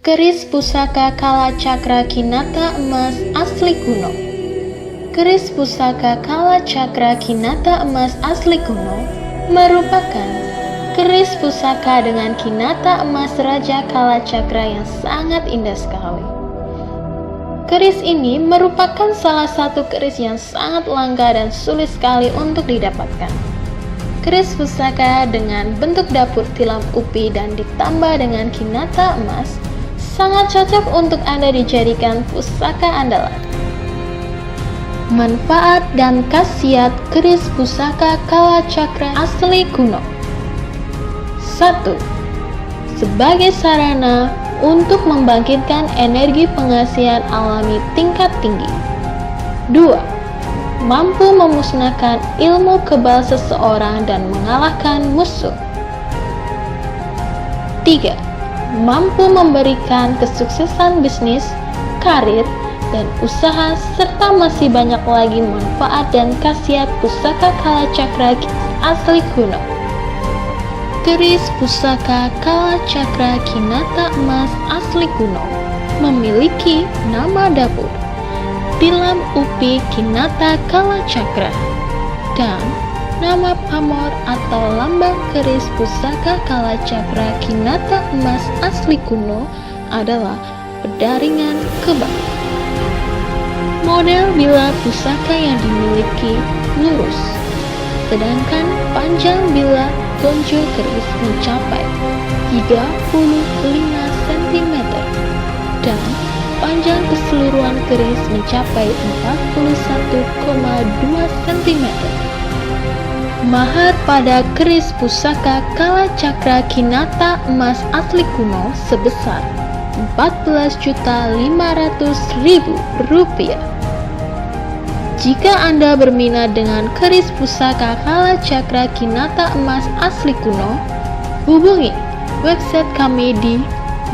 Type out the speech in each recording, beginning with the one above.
Keris pusaka Kala Cakra Kinata emas asli kuno. Keris pusaka Kala Cakra Kinata emas asli kuno merupakan keris pusaka dengan kinata emas Raja Kala Cakra yang sangat indah sekali. Keris ini merupakan salah satu keris yang sangat langka dan sulit sekali untuk didapatkan. Keris pusaka dengan bentuk dapur tilam upi dan ditambah dengan kinata emas sangat cocok untuk Anda dijadikan pusaka andalan. Manfaat dan khasiat keris pusaka Kala Cakra asli kuno. 1. Sebagai sarana untuk membangkitkan energi pengasihan alami tingkat tinggi. 2. Mampu memusnahkan ilmu kebal seseorang dan mengalahkan musuh. 3. Mampu memberikan kesuksesan bisnis, karir, dan usaha, serta masih banyak lagi manfaat dan khasiat pusaka Kala Cakra asli kuno. Keris pusaka Kala Cakra Kinata emas asli kuno memiliki nama dapur, tilam upi kinata Kala Cakra, dan nama pamor atau lambang keris pusaka Kala Cakra Kinata emas asli kuno adalah pedaringan kebal. Model bila pusaka yang dimiliki lurus, sedangkan panjang bila gonjol keris mencapai 35 cm dan panjang keseluruhan keris mencapai 41,2 cm. Mahar pada keris pusaka Kala Cakra Kinata emas asli kuno sebesar Rp14.500.000. Jika Anda berminat dengan keris pusaka Kala Cakra Kinata emas asli kuno, hubungi website kami di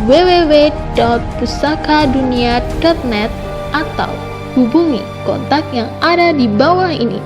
www.pusakadunia.net atau hubungi kontak yang ada di bawah ini.